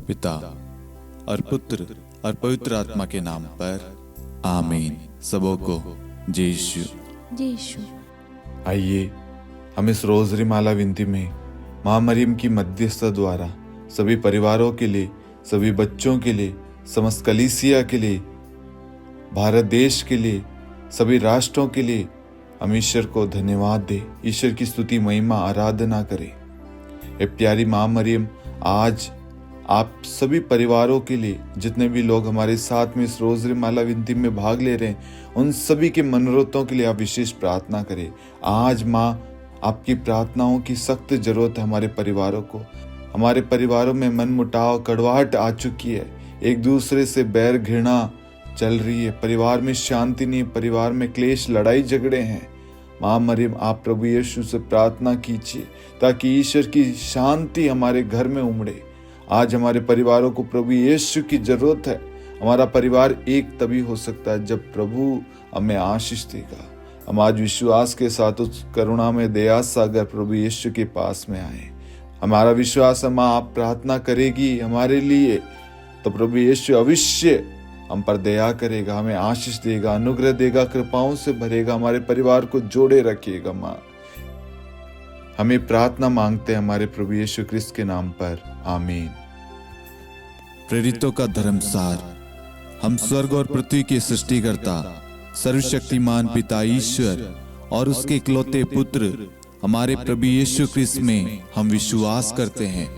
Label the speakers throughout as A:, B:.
A: पिता और पुत्र और पवित्र आत्मा के नाम पर आमीन। सबों को जय यीशु।
B: जय यीशु।
C: आइए हम इस रोजरी माला विनती में माँ मरियम की मध्यस्थता द्वारा सभी परिवारों के लिए, सभी बच्चों के लिए, समस्त कलीसिया के लिए, भारत देश के लिए, सभी राष्ट्रों के लिए हम ईश्वर को धन्यवाद दे, ईश्वर की स्तुति महिमा आराधना करें। ये प्यारी माँ मरियम आज आप सभी परिवारों के लिए, जितने भी लोग हमारे साथ में इस रोजरी माला विनती में भाग ले रहे हैं, उन सभी के मनोरथों के लिए आप विशेष प्रार्थना करें। आज माँ आपकी प्रार्थनाओं की सख्त जरूरत है हमारे परिवारों को। हमारे परिवारों में मनमुटाव, कड़वाहट आ चुकी है, एक दूसरे से बैर घृणा चल रही है, परिवार में शांति नहीं, परिवार में क्लेश, लड़ाई झगड़े हैं। माँ मरियम आप प्रभु यीशु से प्रार्थना कीजिए ताकि ईश्वर की शांति हमारे घर में उमड़े। आज हमारे परिवारों को प्रभु यीशु की जरूरत है। हमारा परिवार एक तभी हो सकता है जब प्रभु हमें आशीष देगा। हम आज विश्वास के साथ उस करुणा में दया सागर प्रभु यीशु के पास में आए। हमारा विश्वास है माँ आप प्रार्थना करेगी हमारे लिए, तो प्रभु यीशु अवश्य हम पर दया करेगा, हमें आशीष देगा, अनुग्रह देगा, कृपाओं से भरेगा, हमारे परिवार को जोड़े रखिएगा। माँ हमें प्रार्थना मांगते हैं हमारे प्रभु यीशु क्रिस्त के नाम पर, आमीन।
A: प्रेरितों का धर्मसार। हम स्वर्ग और पृथ्वी के सृष्टिकर्ता सर्वशक्तिमान पिता ईश्वर और उसके इकलौते पुत्र हमारे प्रभु यीशु क्रिस्त में हम विश्वास करते हैं,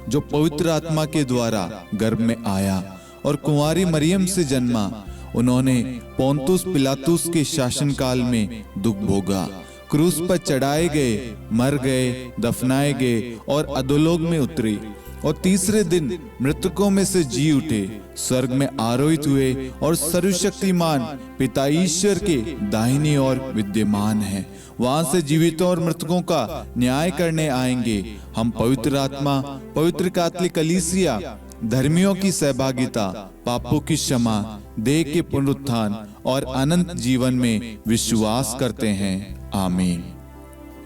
A: जो पवित्र आत्मा के द्वारा गर्भ में आया और कुंवारी मरियम से जन्मा। उन्होंने पोंतुस पिलातुस के शासनकाल में दुख भोगा, क्रूस पर चढ़ाए गए, मर गए, दफनाए गए और अधोलोक में उतरे और तीसरे दिन मृतकों में से जी उठे, स्वर्ग में आरोहित हुए और सर्वशक्तिमान पिता ईश्वर के दाहिनी ओर विद्यमान हैं। वहां से जीवितों और मृतकों का न्याय करने आएंगे। हम पवित्र आत्मा, पवित्र कैथोलिक कलीसिया, धर्मियों की सहभागिता, पापों की क्षमा, देह के पुनरुत्थान और अनंत जीवन में विश्वास करते हैं, आमीन।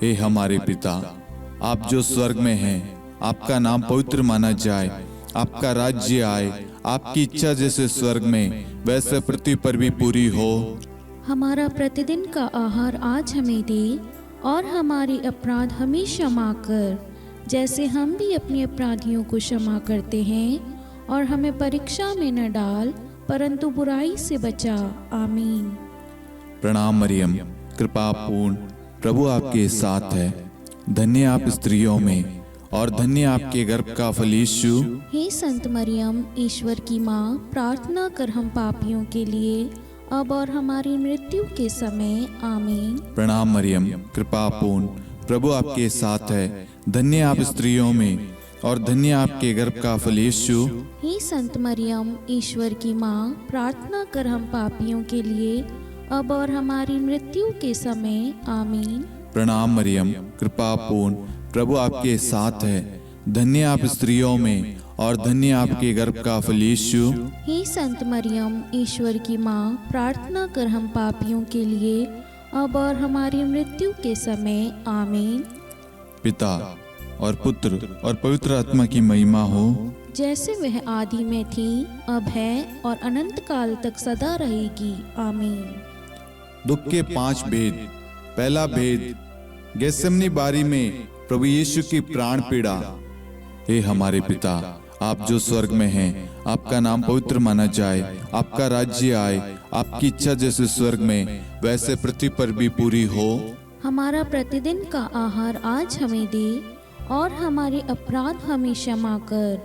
A: हे हमारे पिता, आप जो स्वर्ग में हैं, आपका नाम पवित्र माना जाए, आपका राज्य आए, आपकी इच्छा जैसे स्वर्ग में वैसे पृथ्वी पर भी पूरी हो।
B: हमारा प्रतिदिन का आहार आज हमें दे और हमारे अपराध हमें क्षमा कर, जैसे हम भी अपने अपराधियों को क्षमा करते हैं, और हमें परीक्षा में न डाल परंतु बुराई से बचा, आमीन।
A: प्रणाम मरियम, कृपा पूर्ण, प्रभु आपके साथ है। धन्य आप स्त्रियों में और धन्य आपके गर्भ का फल यीशु।
B: हे संत मरियम, ईश्वर की माँ, प्रार्थना कर हम पापियों के लिए, अब और हमारी मृत्यु के समय, आमीन।
A: प्रणाम मरियम, कृपा पूर्ण, प्रभु आपके साथ है। धन्य आप स्त्रियों में और धन्य आपके गर्भ का फल यीशु।
B: हे संत मरियम, ईश्वर की माँ, प्रार्थना कर हम पापियों के लिए, अब और हमारी मृत्यु के समय, आमीन।
A: प्रणाम मरियम, कृपा पूर्ण, प्रभु आपके साथ है। धन्य आप स्त्रियों में और धन्य आपके गर्भ का फल यीशु।
B: हे संत मरियम, ईश्वर की माँ, प्रार्थना कर हम पापियों के लिए, अब और हमारी मृत्यु के समय, आमीन।
A: पिता और पुत्र और पवित्र आत्मा की महिमा हो,
B: जैसे वह आदि में थी, अब है और अनंत काल तक सदा रहेगी, आमीन।
A: दुख के 5 भेद। पहला भेद, गेत्सेमनी बारी में प्रभु यीशु की प्राण पीड़ा। हे हमारे पिता, आप जो स्वर्ग में हैं, आपका नाम पवित्र माना जाए, आपका राज्य आए, आपकी इच्छा जैसे स्वर्ग में वैसे पृथ्वी पर भी पूरी हो।
B: हमारा प्रतिदिन का आहार आज हमें दे और हमारे अपराध हमें क्षमा कर,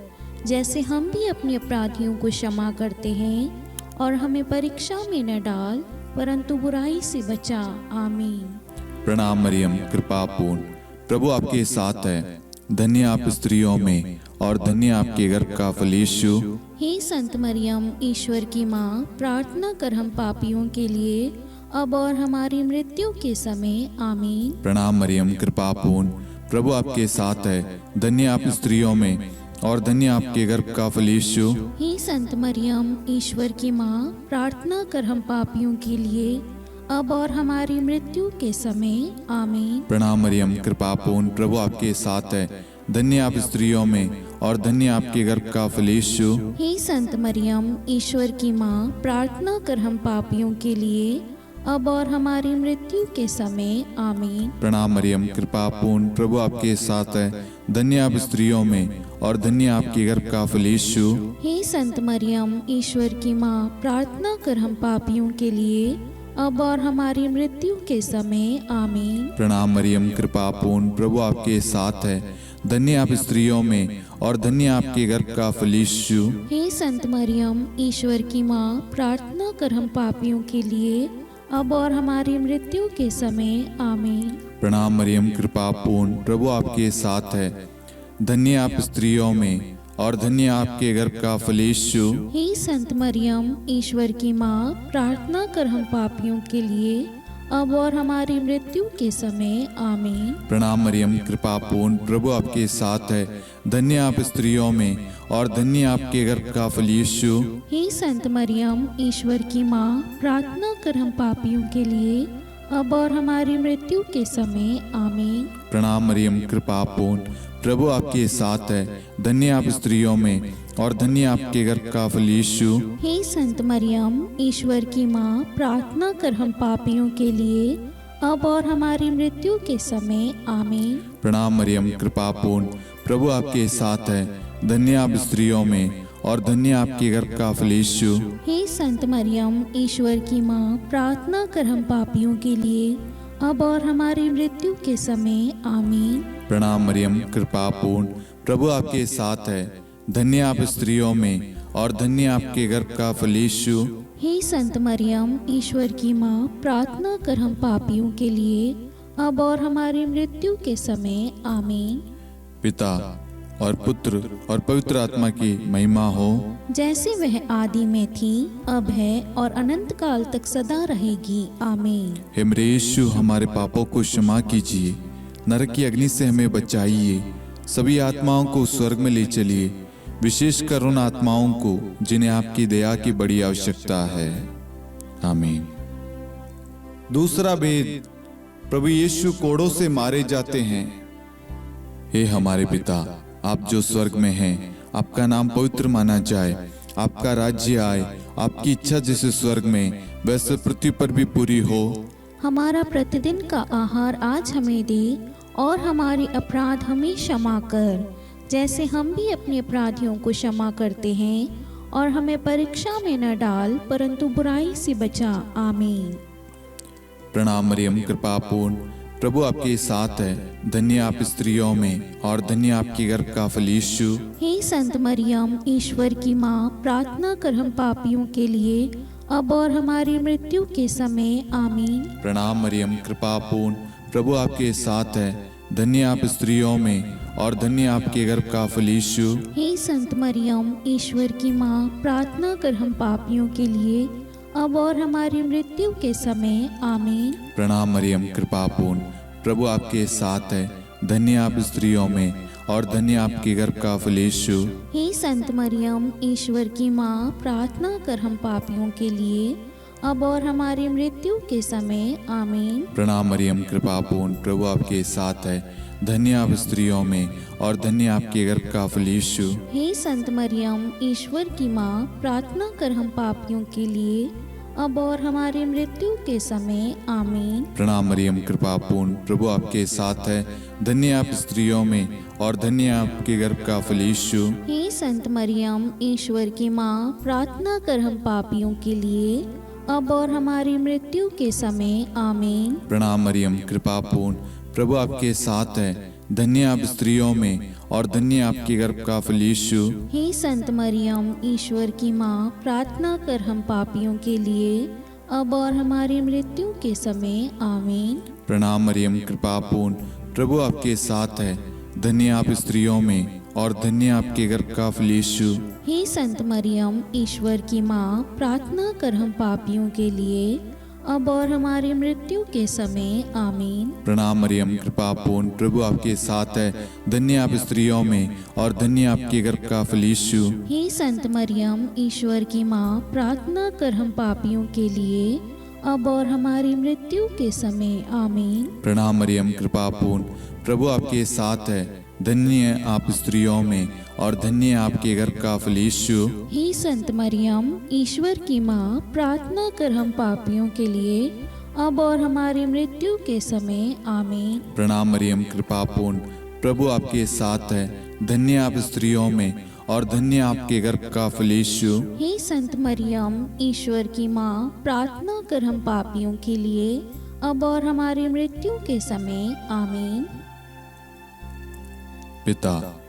B: जैसे हम भी अपने अपराधियों को क्षमा करते हैं, और हमें परीक्षा में न डाल परंतु बुराई से बचा, आमीन।
A: प्रणाम मरियम, कृपा पूर्ण, प्रभु आपके साथ है। धन्य आप स्त्रियों में और धन्य आपके गर्भ का फल यीशु।
B: हे संत मरियम, ईश्वर की माँ, प्रार्थना कर हम पापियों के लिए, अब और हमारी मृत्यु के समय, आमीन।
A: प्रणाम मरियम, कृपा पूर्ण, प्रभु आपके साथ है। धन्य आप स्त्रियों में और धन्य आपके गर्भ का फल यीशु।
B: हे संत मरियम, ईश्वर की माँ, प्रार्थना कर हम पापियों के लिए, अब और हमारी मृत्यु के समय, आमीन।
A: प्रणाम मरियम, कृपा पूर्ण, प्रभु आपके साथ है। धन्य आप स्त्रियों में और धन्य आपके गर्भ का फल यीशु।
B: हे संत मरियम, ईश्वर की माँ, प्रार्थना कर हम पापियों के लिए, अब और हमारी मृत्यु के समय। आमीन।
A: प्रणाम मरियम, कृपा पूर्ण, प्रभु आपके साथ है। धन्य आप स्त्रियों में और धन्य आपके गर्भ का फल यीशु।
B: हे संत मरियम, ईश्वर की माँ, प्रार्थना कर हम पापियों के लिए, अब और हमारी मृत्यु के समय। आमीन।
A: प्रणाम मरियम, कृपा पूर्ण, प्रभु आपके साथ है। धन्य आप स्त्रियों में और धन्य आपके गर्भ का फल यीशु।
B: हे संत मरियम, ईश्वर की माँ, प्रार्थना कर हम पापियों के लिए, अब और हमारी मृत्यु के समय। आमीन।
A: प्रणाम मरियम, कृपा पूर्ण, प्रभु आपके साथ है। धन्य आप स्त्रियों में और धन्य आपके गर्भ का फल यीशु।
B: हे संत मरियम, ईश्वर की माँ, प्रार्थना कर हम पापियों के लिए, अब और हमारी मृत्यु के समय। आमीन।
A: प्रणाम मरियम, कृपा पूर्ण, प्रभु आपके साथ है। धन्य आप स्त्रियों में और धन्य आपके गर्भ का फल यीशु।
B: हे संत मरियम, ईश्वर की माँ, प्रार्थना कर हम पापियों के लिए, अब और हमारी मृत्यु के समय। आमीन।
A: प्रणाम मरियम, कृपा पूर्ण, प्रभु आपके साथ है। धन्य आप स्त्रियों में और धन्य आपके गर्भ का फल यीशु।
B: हे संत मरियम, ईश्वर की माँ, प्रार्थना कर हम पापियों के लिए, अब और हमारी मृत्यु के समय। आमीन।
A: प्रणाम मरियम, कृपा पूर्ण, प्रभु आपके साथ है। धन्य आप स्त्रियों में और धन्य आपके गर्भ का फल यीशु।
B: हे संत मरियम, ईश्वर की माँ, प्रार्थना कर हम पापियों के लिए, अब और हमारी मृत्यु के समय। आमीन।
A: प्रणाम मरियम, कृपा पूर्ण, प्रभु आपके साथ है। धन्य आप स्त्रियों में और धन्य आपके गर्भ का फल यीशु।
B: हे संत मरियम, ईश्वर की माँ, प्रार्थना कर हम पापियों के लिए, अब और हमारी मृत्यु के समय। आमीन।
A: पिता और पुत्र और पवित्र आत्मा की महिमा हो,
B: जैसे वह आदि में थी, अब है और अनंत काल तक सदा रहेगी। आमीन।
A: हे मेरे यीशु, हमारे पापों को क्षमा कीजिए, नरक की अग्नि से हमें बचाइए, सभी आत्माओं को स्वर्ग में ले चलिए, विशेषकर उन आत्माओं को जिन्हें आपकी दया की बड़ी आवश्यकता है। आमीन। दूसरा भेद, प्रभु यीशु कोड़ों से मारे जाते हैं। हे हमारे पिता, आप जो स्वर्ग में हैं, आपका नाम पवित्र माना जाए, आपका राज्य आए, आपकी इच्छा जैसे स्वर्ग में वैसे पृथ्वी पर भी पूरी हो।
B: हमारा प्रतिदिन का आहार आज हमें दे, और हमारे अपराध हमें क्षमा कर, जैसे हम भी अपने अपराधियों को क्षमा करते हैं, और हमें परीक्षा में न डाल, परंतु बुराई से बचा। आमीन।
A: प्रणाम मरियम, कृपा पूर्ण, प्रभु आपके साथ है। धन्य आप स्त्रियों में और धन्य आपके गर्भ का फल यीशु।
B: हे संत मरियम, ईश्वर की माँ, प्रार्थना कर हम पापियों के लिए, अब और हमारी मृत्यु के समय। आमीन।
A: प्रणाम मरियम, कृपा पूर्ण, प्रभु आपके साथ है। धन्य आप स्त्रियों में और धन्य आपके गर्भ का फल यीशु।
B: हे संत मरियम, ईश्वर की माँ, प्रार्थना कर हम पापियों के लिए, अब और हमारी मृत्यु के समय। आमीन।
A: प्रणाम मरियम, कृपा पूर्ण, प्रभु आपके साथ है। धन्य आप स्त्रियों में और धन्य आपके गर्भ का फल यीशु।
B: हे संत मरियम, ईश्वर की माँ, प्रार्थना कर हम पापियों के लिए, अब और हमारी मृत्यु के समय। आमीन।
A: प्रणाम मरियम, कृपा पूर्ण, प्रभु आपके साथ है। धन्य आप स्त्रियों में और धन्य आपके गर्भ का फल यीशु।
B: हे संत मरियम, ईश्वर की माँ, प्रार्थना कर हम पापियों के लिए, अब और हमारी मृत्यु के समय। आमीन।
A: प्रणाम मरियम, कृपा पूर्ण, प्रभु आपके साथ है। धन्य आप स्त्रियों में और धन्य आपके गर्भ का फल यीशु।
B: हे संत मरियम, ईश्वर की माँ, प्रार्थना कर हम पापियों के लिए, अब और हमारी मृत्यु के समय। आमीन।
A: प्रणाम मरियम, कृपा पूर्ण, प्रभु आपके साथ है। धन्य आप स्त्रियों में और धन्य आपके गर्भ का फल यीशु।
B: हे संत मरियम, ईश्वर की माँ, प्रार्थना कर हम पापियों के लिए, अब और हमारी मृत्यु के समय। आमीन।
A: प्रणाम मरियम, कृपा पूर्ण, प्रभु आपके साथ है। धन्य आप स्त्रियों में और धन्य आपके गर्भ का फल यीशु।
B: हे संत मरियम, ईश्वर की माँ, प्रार्थना कर हम पापियों के लिए, अब और हमारी मृत्यु के समय। आमीन।
A: प्रणाम मरियम, कृपा पूर्ण, प्रभु आपके साथ है। धन्य आप स्त्रियों में और धन्य आपके गर्भ का फल यीशु।
B: हे संत मरियम, ईश्वर की माँ, प्रार्थना कर हम पापियों के लिए, अब और हमारी मृत्यु के समय। आमीन।
A: प्रणाम मरियम, कृपा पूर्ण, प्रभु आपके साथ है। धन्य आप स्त्रियों में और धन्य आपके गर्भ का फल यीशु।
B: हे संत मरियम, ईश्वर की माँ, प्रार्थना कर हम पापियों के लिए, अब और हमारी मृत्यु के समय। आमीन।
A: प्रणाम मरियम, कृपा पूर्ण, प्रभु आपके साथ है। धन्य आप स्त्रियों में और धन्य आपके गर्भ का फल यीशु।
B: हे संत मरियम, ईश्वर की माँ, प्रार्थना कर हम पापियों के लिए, अब और हमारी मृत्यु के समय। आमीन।
A: पिता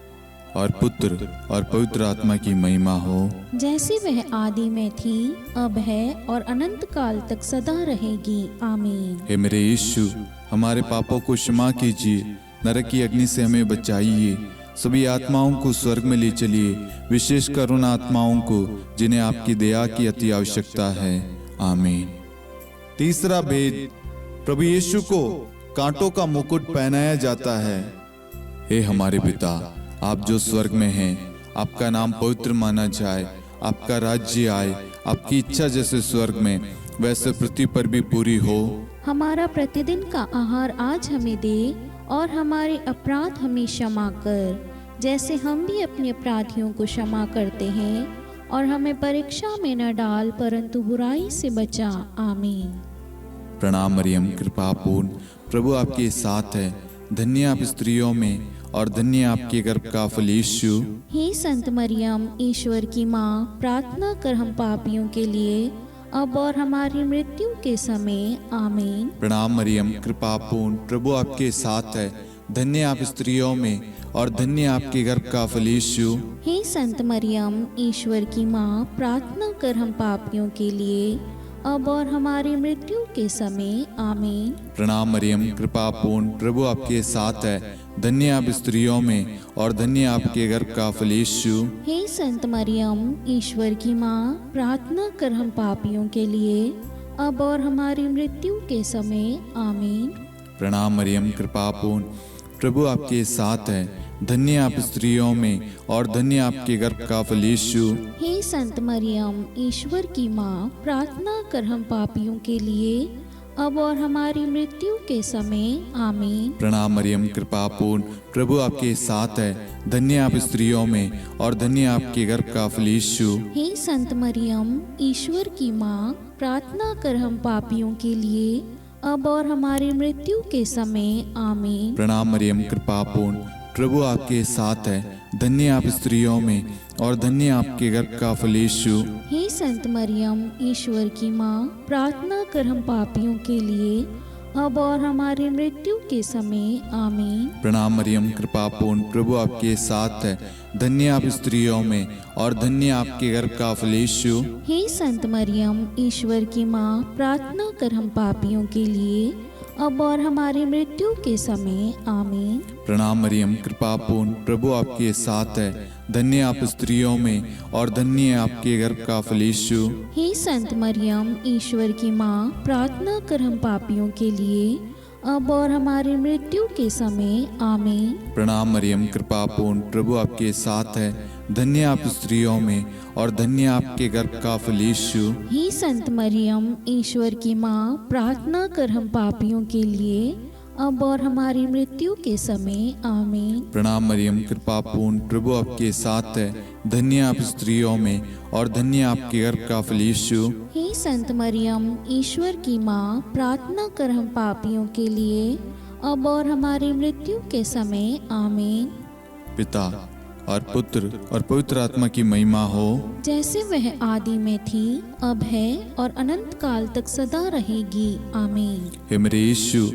A: और पुत्र और पवित्र आत्मा की महिमा हो,
B: जैसे वह आदि में थी, अब है और अनंत काल तक सदा रहेगी। आमीन।
A: हे मेरे यीशु, हमारे पापों को क्षमा कीजिए, नरक की अग्नि से हमें बचाइए, सभी आत्माओं को स्वर्ग में ले चलिए, विशेषकर उन आत्माओं को जिन्हें आपकी दया की अति आवश्यकता है। आमीन। तीसरा भेद, प्रभु यीशु को कांटों का मुकुट पहनाया जाता है। हे हमारे पिता, आप जो स्वर्ग में हैं, आपका नाम पवित्र माना जाए, आपका राज्य आए, आपकी इच्छा जैसे स्वर्ग में वैसे पृथ्वी पर भी पूरी हो।
B: हमारा प्रतिदिन का आहार आज हमें दे, और हमारे अपराध हमें क्षमा कर, जैसे हम भी अपने अपराधियों को क्षमा करते हैं, और हमें परीक्षा में न डाल, परंतु बुराई से बचा। आमीन।
A: प्रणाम मरियम, कृपा पूर्ण, प्रभु आपके साथ है। धन्य आप स्त्रियों में और धन्य आपके गर्भ का फल यीशु।
B: हे संत मरियम, ईश्वर की माँ, प्रार्थना कर हम पापियों के लिए, अब और हमारी मृत्यु के समय। आमीन।
A: प्रणाम मरियम, कृपा पूर्ण, प्रभु आपके साथ है। धन्य आप स्त्रियों में और धन्य आपके गर्भ का फल यीशु।
B: हे संत मरियम, ईश्वर की माँ, प्रार्थना कर हम पापियों के लिए, अब और हमारी मृत्यु के समय। आमीन।
A: प्रणाम मरियम, कृपा पूर्ण, प्रभु आपके साथ है। धन्य आप स्त्रियों में और धन्य आपके गर्भ का फल यीशु।
B: हे संत मरियम, ईश्वर की माँ, प्रार्थना कर हम पापियों के लिए, अब और हमारी मृत्यु के समय। आमीन।
A: प्रणाम मरियम, कृपा पूर्ण, प्रभु आपके साथ है। धन्य आप स्त्रियों में और धन्य आपके गर्भ का फल यीशु।
B: हे संत मरियम, ईश्वर की माँ, प्रार्थना कर हम पापियों के लिए, अब और हमारी मृत्यु के समय। आमीन।
A: प्रणाम मरियम, कृपा पूर्ण, प्रभु आपके साथ है। धन्य आप स्त्रियों में और धन्य आपके गर्भ का फल यीशु।
B: हे संत मरियम, ईश्वर की माँ, प्रार्थना कर हम पापियों के लिए, अब और हमारी मृत्यु के समय। आमीन।
A: प्रणाम मरियम, कृपा पूर्ण, प्रभु आपके साथ है। धन्य आप स्त्रियों में और धन्य आपके गर्भ का फल यीशु।
B: हे संत मरियम, ईश्वर की माँ, प्रार्थना कर हम पापियों के लिए, अब और हमारी मृत्यु के समय। आमीन।
A: प्रणाम मरियम, कृपा पूर्ण, प्रभु आपके साथ है। धन्य आप स्त्रियों में और धन्य आपके गर्भ का फल यीशु।
B: हे संत मरियम, ईश्वर की माँ, प्रार्थना कर हम पापियों के लिए, अब और हमारी मृत्यु के समय। आमीन।
A: प्रणाम मरियम, कृपा पूर्ण, प्रभु आपके साथ है। धन्य आप स्त्रियों में और धन्य आपके गर्भ का फल यीशु।
B: हे संत मरियम, ईश्वर की माँ, प्रार्थना कर हम पापियों के लिए, अब और हमारी मृत्यु के समय। आमीन।
A: प्रणाम मरियम, कृपा पूर्ण, प्रभु आपके साथ है। धन्य आप स्त्रियों में और धन्य आपके गर्भ का फल यीशु।
B: हे संत मरियम, ईश्वर की माँ, प्रार्थना कर हम पापियों के लिए, अब और हमारी मृत्यु के समय। आमीन।
A: प्रणाम मरियम, कृपा पूर्ण, प्रभु आपके साथ है। धन्य आप स्त्रियों में और धन्य आपके गर्भ का फल यीशु।
B: हे संत मरियम, ईश्वर की माँ, प्रार्थना कर हम पापियों के लिए, अब और हमारी मृत्यु के समय। आमीन।
A: पिता और पुत्र और पवित्र आत्मा की महिमा हो,
B: जैसे वह आदि में थी, अब है और अनंत काल तक सदा रहेगी। आमीन।
A: हे मेरे यीशु,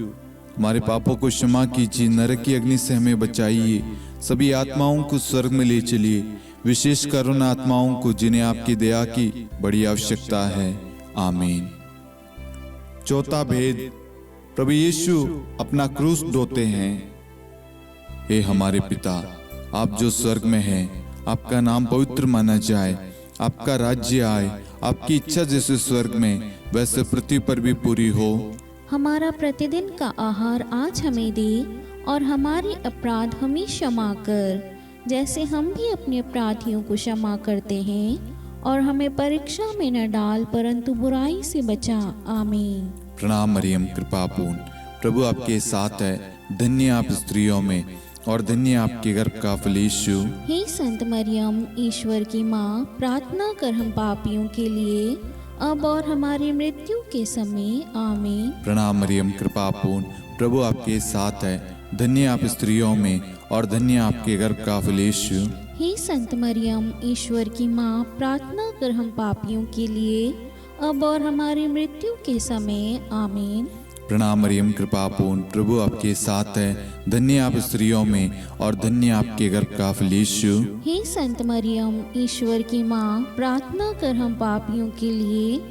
A: हमारे पापों को क्षमा कीजिए, नरक की अग्नि से हमें बचाइए, सभी आत्माओं को स्वर्ग में ले चलिए, विशेषकर उन आत्माओं को जिन्हें आपकी दया की बड़ी आवश्यकता है। आमीन। चौथा भेद, प्रभु यीशु अपना क्रूस ढोते हैं। हे हमारे पिता, आप जो स्वर्ग में हैं, आपका नाम पवित्र माना जाए, आपका राज्य आए, आपकी इच्छा जैसे स्वर्ग में वैसे पृथ्वी पर भी पूरी हो।
B: हमारा प्रतिदिन का आहार आज हमें दे, और हमारे अपराध हमें क्षमा कर, जैसे हम भी अपने अपराधियों को क्षमा करते हैं, और हमें परीक्षा में न डाल, परंतु बुराई से बचा। आमीन।
A: प्रणाम मरियम, कृपा पूर्ण, प्रभु आपके साथ है। धन्य आप स्त्रियों में और धन्य आपके गर्भ का फल यीशु।
B: हे संत मरियम, ईश्वर की माँ, प्रार्थना कर हम पापियों के लिए, अब और हमारी मृत्यु के समय आमीन।
A: प्रणाम मरियम, कृपा पूर्ण, प्रभु आपके साथ है। धन्य आप स्त्रियों में और धन्य आपके गर्भ का फल यीशु।
B: हे संत मरियम, ईश्वर की माँ, प्रार्थना कर हम पापियों के लिए, अब और हमारी मृत्यु के समय आमीन।
A: प्रणाम मरियम, कृपा पूर्ण, प्रभु आपके साथ है। धन्य आप स्त्रियों में और धन्य आपके गर्भ का फल यीशु।
B: हे संत मरियम, ईश्वर की माँ, प्रार्थना कर हम पापियों के लिए,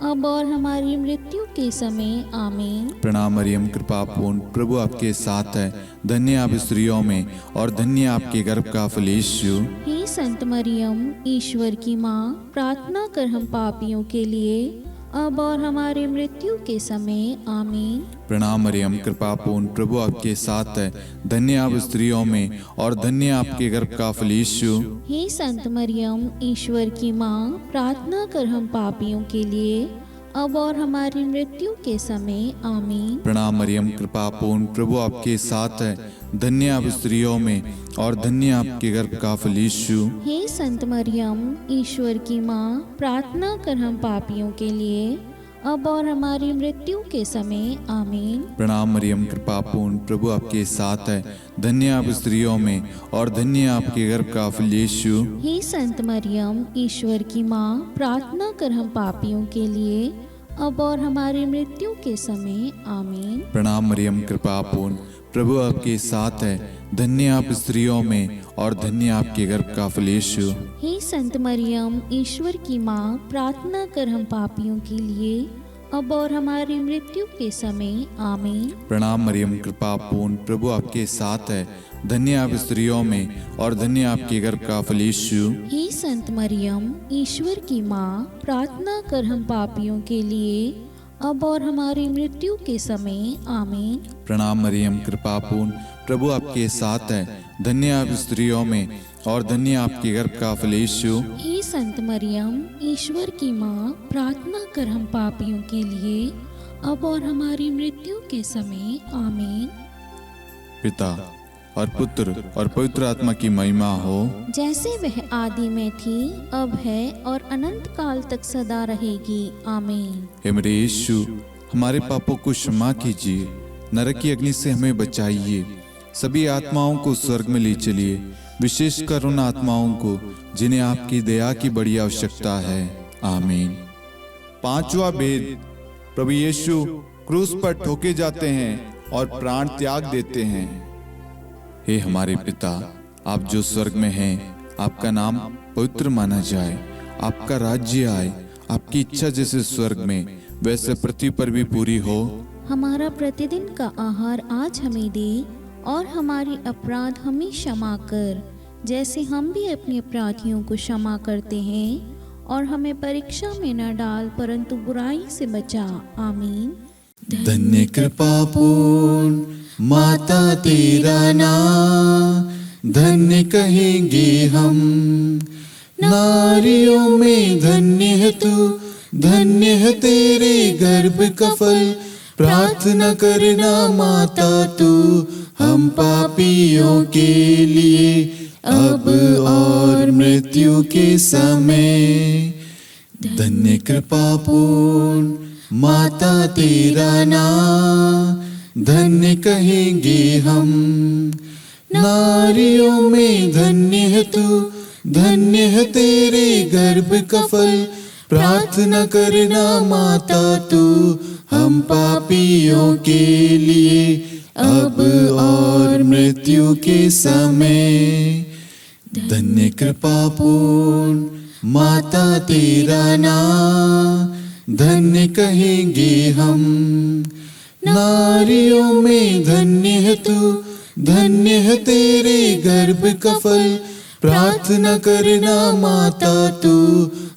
B: अब और हमारी मृत्यु के समय आमीन।
A: प्रणाम मरियम, कृपा पूर्ण, प्रभु आपके साथ है। धन्य आप स्त्रियों में और धन्य आपके गर्भ का फल यीशु।
B: हे संत मरियम, ईश्वर की माँ, प्रार्थना कर हम पापियों के लिए, अब और हमारी मृत्यु के समय आमीन।
A: प्रणाम मरियम, कृपा पूर्ण, प्रभु आपके साथ है। धन्य आप स्त्रियों में और धन्य आपके गर्भ का फल यीशु।
B: हे संत मरियम, ईश्वर की माँ, प्रार्थना कर हम पापियों के लिए, अब और हमारी मृत्यु के समय आमीन।
A: प्रणाम मरियम, कृपा पूर्ण, प्रभु आपके साथ है। धन्य आप स्त्रियों में और धन्य आपके गर्भ का फल यीशु।
B: हे संत मरियम, ईश्वर की माँ, प्रार्थना कर हम पापियों के लिए, अब और हमारी मृत्यु के समय आमीन।
A: प्रणाम मरियम, कृपा पूर्ण, प्रभु आपके साथ है। धन्य आप स्त्रियों में और धन्य आपके गर्भ का फल यीशु।
B: हे संत मरियम, ईश्वर की माँ, प्रार्थना कर हम पापियों के लिए, अब और हमारी मृत्यु के समय आमीन।
A: प्रणाम मरियम, कृपा पूर्ण, प्रभु आपके साथ है। धन्य आप स्त्रियों में और धन्य आपके गर्भ का फल यीशु।
B: हे संत मरियम, ईश्वर की माँ, प्रार्थना कर हम पापियों के लिए, अब और हमारी मृत्यु के समय आमीन।
A: प्रणाम मरियम, कृपा पूर्ण, प्रभु आपके साथ है। धन्य आप स्त्रियों में और धन्य आपके गर्भ का फल यीशु।
B: हे संत मरियम, ईश्वर की माँ, प्रार्थना कर हम पापियों के लिए, अब और हमारी मृत्यु के समय आमीन।
A: प्रणाम मरियम, कृपा पूर्ण, प्रभु आपके साथ है। धन्य आप स्त्रियों में और धन्य आपके गर्भ का फल यीशु।
B: हे संत मरियम, ईश्वर की माँ, प्रार्थना कर हम पापियों के लिए, अब और हमारी मृत्यु के समय आमीन।
A: पिता और पुत्र और पवित्र आत्मा की महिमा हो,
B: जैसे वह आदि में थी, अब है और अनंत काल तक सदा रहेगी आमीन।
A: हे मेरे यीशु, हमारे पापों को क्षमा कीजिए, नरक की अग्नि से हमें बचाइए, सभी आत्माओं को स्वर्ग में ले चलिए, विशेषकर उन आत्माओं को जिन्हें आपकी दया की बड़ी आवश्यकता है। आमीन। पांचवा भेद, प्रभु यीशु क्रूस पर ठोके जाते हैं और प्राण त्याग देते हैं। हे हमारे पिता, आप जो स्वर्ग में हैं, आपका नाम पवित्र माना जाए, आपका राज्य आए, आपकी इच्छा जैसे स्वर्ग में वैसे पृथ्वी पर भी पूरी हो।
B: हमारा प्रतिदिन का आहार आज हमें दे, और हमारी अपराध हमें क्षमा कर, जैसे हम भी अपने अपराधियों को क्षमा करते हैं, और हमें परीक्षा में न डाल, परंतु बुराई से बचा। आमीन।
A: धन्य कृपा पूर्ण माता तेरा नाम, धन्य कहेंगे हम, नारियों में धन्य है तू, धन्य है तेरे गर्भ का फल। प्रार्थना करना माता तू हम पापियों के लिए, अब और मृत्यु के समय। धन्य कृपा पूर्ण माता तेरा नाम, धन्य कहेंगे हम, नारियों में धन्य है तू, धन्य है तेरे गर्भ का फल। प्रार्थना करना माता तू हम पापियों के लिए, अब और मृत्यु के समय। धन्य कृपा पूर्ण माता तेरा नाम, धन्य कहेंगे हम, नारियों में धन्य है तू, धन्य है तेरे गर्भ का फल। प्रार्थना करना माता तू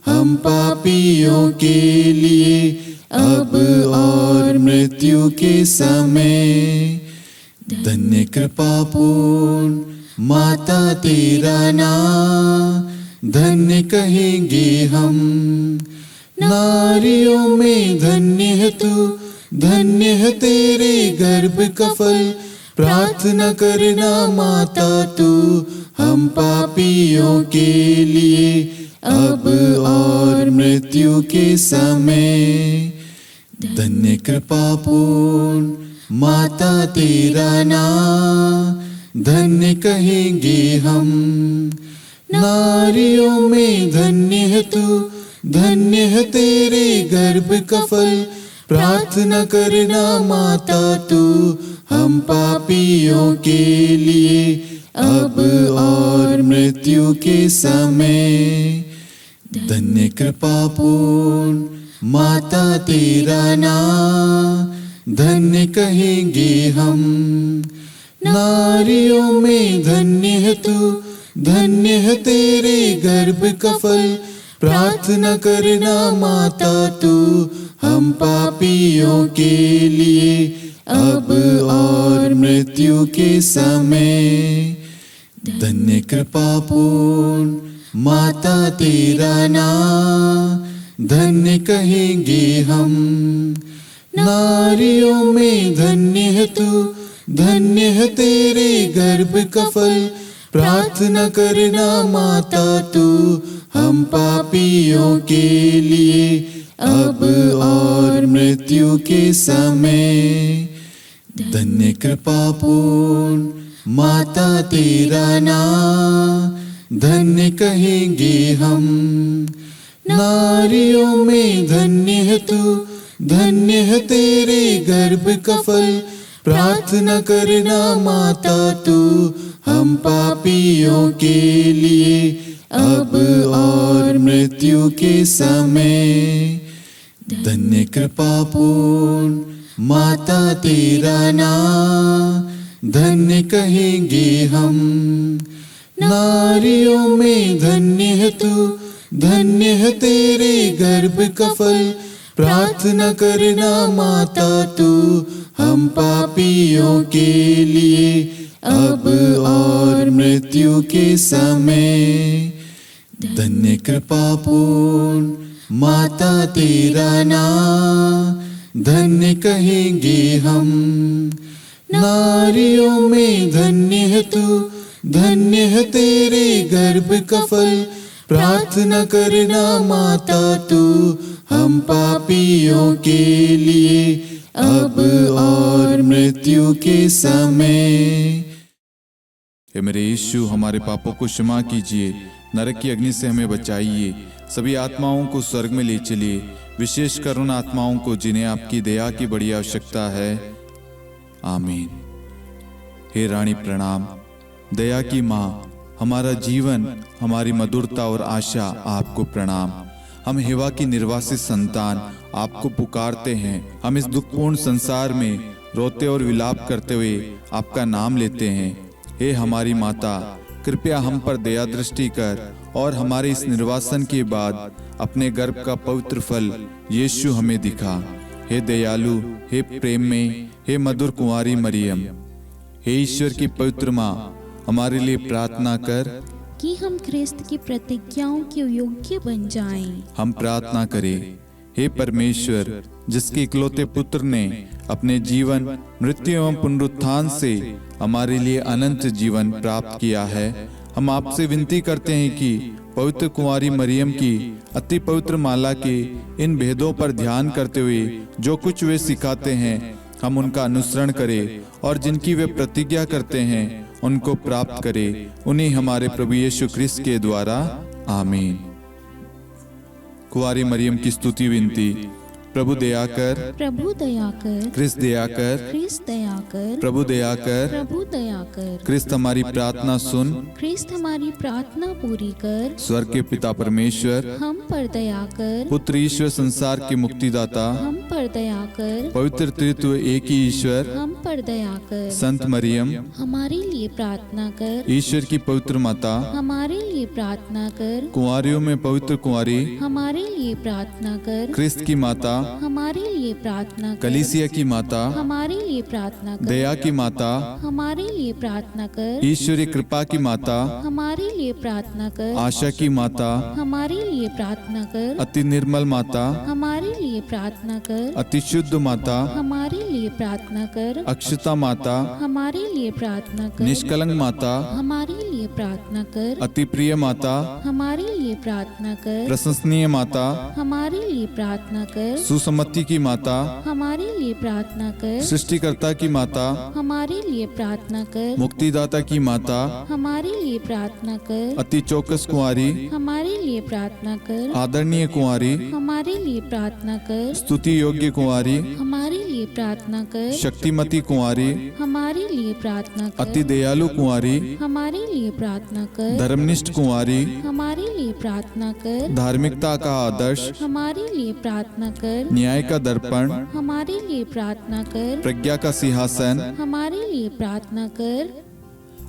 A: हम पापियों के लिए, अब और मृत्यु के समय। धन्य कृपा पूर्ण माता तेरा नाम, धन्य कहेंगे हम, नारियों में धन्य है तू, धन्य है तेरे गर्भ का फल। प्रार्थना करना माता तू हम पापियों के लिए अब और मृत्यु के समय। धन्य कृपा पूर्ण माता तेरा नाम धन्य कहेंगे हम। नारियों में धन्य है तू, धन्य है तेरे गर्भ का फल। प्रार्थना करना माता तू हम पापियों के लिए अब और मृत्यु के समय। धन्य कृपा पूर्ण माता तेरा नाम धन्य कहेंगे हम। नारियों में धन्य है तू, धन्य है तेरे गर्भ का फल। प्रार्थना करना माता तू हम पापियों के लिए अब और मृत्यु के समय। धन्य कृपा पूर्ण माता तेरा नाम धन्य कहेंगे हम। नारियों में धन्य है तू, धन्य है तेरे गर्भ का फल। प्रार्थना करना माता तू हम पापियों के लिए अब और मृत्यु के समय। धन्य कृपा पूर्ण माता तेरा नाम धन्य कहेंगे हम। नारियों में धन्य है तू, धन्य है तेरे गर्भ का फल। प्रार्थना करना माता तू हम पापियों के लिए अब और मृत्यु के समय। धन्य कृपा पूर्ण माता तेरा नाम धन्य कहेंगे हम। नारियों में धन्य है तू, धन्य है तेरे गर्भ का फल। प्रार्थना करना माता तू हम पापियों के लिए अब और मृत्यु के समय। धन्य कृपा पूर्ण माता तेरा नाम धन्य कहेंगे हम। नारियों में धन्य है तू, धन्य है तेरे गर्भ का फल। प्रार्थना करना माता तू हम पापियों के लिए अब और मृत्यु के समय।
C: हे मेरे यीशु, हमारे पापों को क्षमा कीजिए, नरक की अग्नि से हमें बचाइए, सभी आत्माओं को स्वर्ग में ले चलिए, विशेषकर उन आत्माओं को जिन्हें आपकी दया की बड़ी आवश्यकता है। आमीन। हे रानी प्रणाम, दया की माँ, हमारा जीवन, हमारी मधुरता और आशा आपको प्रणाम। हम हेवा की निर्वासित संतान आपको पुकारते हैं। हम इस दुखपूर्ण संसार में रोते और विलाप करते हुए आपका नाम लेते हैं। हे हमारी माता, कृपया हम पर दया दृष्टि कर और हमारे इस निर्वासन के बाद अपने गर्भ का पवित्र फल यीशु हमें दिखा। हे दयालु, हे प्रेम में, हे मधुर कुंवारी मरियम, हे ईश्वर की पवित्र माँ, हमारे लिए प्रार्थना कर
B: कि हम ख्रिस्त की प्रतिज्ञाओं के योग्य बन जाएं।
C: हम प्रार्थना करें। हे परमेश्वर, जिसके इकलौते पुत्र ने अपने जीवन, मृत्यु एवं पुनरुत्थान से हमारे लिए अनंत जीवन प्राप्त किया है, हम आपसे विनती करते हैं कि पवित्र कुंवारी मरियम की अति पवित्र माला के इन भेदों पर ध्यान करते हुए जो कुछ वे सिखाते हैं, हम उनका अनुसरण करें और जिनकी वे प्रतिज्ञा करते हैं उनको प्राप्त करें। उन्हीं हमारे प्रभु यीशु ख्रिस्त के द्वारा। आमीन। कुंवारी मरियम की स्तुति विनती। प्रभु दया कर,
B: प्रभु दया कर,
C: ख्रिस्त दया कर,
B: ख्रिस्त दया कर,
C: प्रभु दया कर,
B: प्रभु दया कर,
C: ख्रिस्त हमारी प्रार्थना सुन।
B: ख्रिस्त हमारी प्रार्थना पूरी कर।
C: स्वर्ग के पिता परमेश्वर,
B: हम पर दया कर।
C: पुत्र ईश्वर संसार के मुक्तिदाता,
B: हम पर दया कर।
C: पवित्र त्रित्व एक ही ईश्वर,
B: हम पर दया कर।
C: संत मरियम,
B: हमारे लिए प्रार्थना कर।
C: ईश्वर की पवित्र माता,
B: हमारे लिए प्रार्थना कर।
C: कुंवारियों में पवित्र कुंवारी,
B: हमारे लिए प्रार्थना कर।
C: ख्रिस्त की माता,
B: हमारे लिए प्रार्थना कर।
A: कलीसिया की माता,
B: हमारे लिए प्रार्थना कर।
A: दया की माता,
B: हमारे लिए प्रार्थना कर।
A: ईश्वरीय कृपा की माता,
B: हमारे लिए प्रार्थना कर।
A: आशा की माता,
B: हमारे लिए प्रार्थना कर।
A: अति निर्मल माता,
B: हमारे लिए प्रार्थना कर।
A: अति शुद्ध माता,
B: हमारे लिए प्रार्थना कर।
A: अक्षता माता,
B: हमारे लिए प्रार्थना कर।
A: निष्कलंक माता,
B: हमारे लिए प्रार्थना कर।
A: अति प्रिय माता,
B: हमारे लिए प्रार्थना कर।
A: प्रशंसनीय माता,
B: हमारे लिए प्रार्थना कर।
A: सुसम्मति की माता,
B: हमारे लिए प्रार्थना कर।
A: सृष्टिकर्ता की माता,
B: हमारे लिए प्रार्थना कर।
A: मुक्तिदाता की माता,
B: हमारे लिए प्रार्थना कर।
A: अति चौकस कुंवारी,
B: हमारे लिए प्रार्थना कर।
A: आदरणीय कुंवारी,
B: हमारे लिए प्रार्थना कर।
A: स्तुति योग्य कुंवारी,
B: हमारे लिए प्रार्थना कर।
A: शक्तिमती कुंवारी,
B: हमारे लिए प्रार्थना कर।
A: अति दयालु कुंवारी,
B: हमारे लिए प्रार्थना कर।
A: धर्मनिष्ठ कुंवारी,
B: हमारे लिए प्रार्थना कर।
A: धार्मिकता का आदर्श,
B: हमारे लिए प्रार्थना कर।
A: न्याय का दर्पण,
B: हमारे लिए प्रार्थना कर।
A: प्रज्ञा का सिंहासन,
B: हमारे लिए प्रार्थना कर।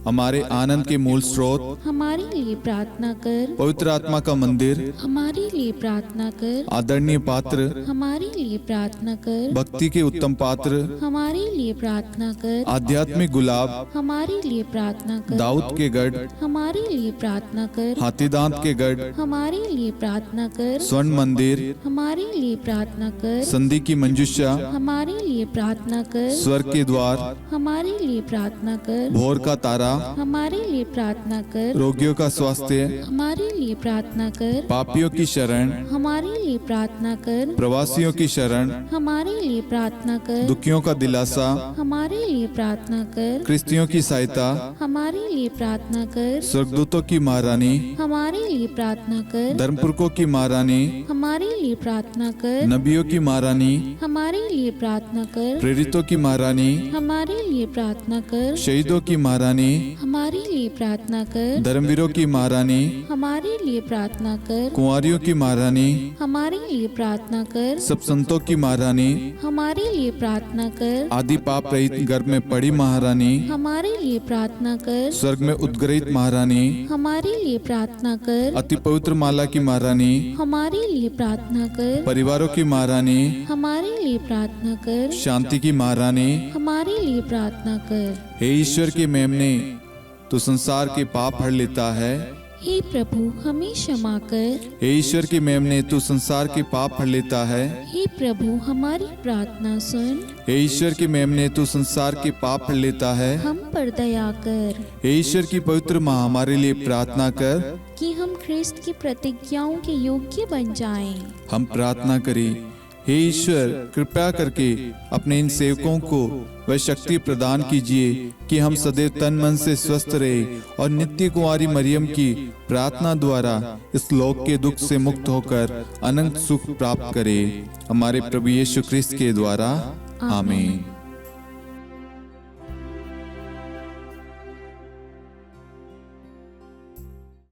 A: हमारे आनंद के मूल स्रोत,
B: हमारे लिए प्रार्थना कर।
A: पवित्र आत्मा का मंदिर,
B: हमारे लिए प्रार्थना कर।
A: आदरणीय पात्र,
B: हमारे लिए प्रार्थना कर।
A: भक्ति के उत्तम पात्र,
B: हमारे लिए प्रार्थना कर।
A: आध्यात्मिक गुलाब,
B: हमारे लिए प्रार्थना कर।
A: दाऊद के गढ़,
B: हमारे लिए प्रार्थना कर।
A: हाथीदांत के गढ़,
B: हमारे लिए प्रार्थना कर।
A: स्वर्ण मंदिर,
B: हमारे लिए प्रार्थना कर।
A: संधि की मंजुषा,
B: हमारे लिए प्रार्थना कर।
A: स्वर्ग के द्वार,
B: हमारे लिए प्रार्थना कर।
A: भोर का तारा,
B: हमारे लिए प्रार्थना कर।
A: रोगियों का स्वास्थ्य,
B: हमारे लिए प्रार्थना कर।
A: पापियों की शरण,
B: हमारे लिए प्रार्थना कर।
A: प्रवासियों की शरण,
B: हमारे लिए प्रार्थना कर।
A: दुखियों का दिलासा,
B: हमारे लिए प्रार्थना कर।
A: क्रिस्तियों की सहायता,
B: हमारे लिए प्रार्थना कर।
A: स्वर्गदूतों की महारानी,
B: हमारे लिए प्रार्थना कर।
A: धर्मपुरखों की महारानी,
B: हमारे लिए प्रार्थना कर।
A: नबियों की महारानी,
B: हमारे लिए प्रार्थना कर।
A: प्रेरितों की महारानी,
B: हमारे लिए प्रार्थना कर।
A: शहीदों की महारानी,
B: हमारे लिए प्रार्थना कर।
A: धर्मवीरों की महारानी,
B: हमारे लिए प्रार्थना कर।
A: कुंवारियों की महारानी,
B: हमारे लिए प्रार्थना कर।
A: सब संतों की महारानी,
B: हमारे लिए प्रार्थना कर।
A: आदि पाप रहित गर्भ में पड़ी महारानी,
B: हमारे लिए प्रार्थना कर।
A: स्वर्ग में उद्गृहित महारानी,
B: हमारे लिए प्रार्थना कर।
A: अति पवित्र माला की महारानी,
B: हमारे लिए प्रार्थना कर।
A: परिवारों की महारानी,
B: हमारे लिए प्रार्थना कर।
A: शांति की महारानी,
B: हमारे लिए प्रार्थना कर।
A: हे ईश्वर के मेमने, तो संसार के पाप हर लेता है।
B: हे प्रभु हमें क्षमा कर।
A: हे ईश्वर के मेमने, तू संसार के पाप हर लेता है।
B: हे प्रभु हमारी प्रार्थना सुन।
A: हे ईश्वर के मेमने, तू संसार के पाप हर लेता है।
B: हम पर दया कर
A: हे ईश्वर की पवित्र माँ, हमारे लिए प्रार्थना कर।
B: कि हम ख्रिस्त की प्रतिज्ञाओं के योग्य बन जाएं।
A: हम प्रार्थना करें। हे ईश्वर, कृपया करके अपने इन सेवकों को वह शक्ति प्रदान कीजिए कि हम सदैव तन मन से स्वस्थ रहे और नित्य कुंवारी मरियम की प्रार्थना द्वारा इस लोक के दुख से मुक्त होकर अनंत सुख प्राप्त करें। हमारे प्रभु यीशु ख्रिस्त के द्वारा, आमीन।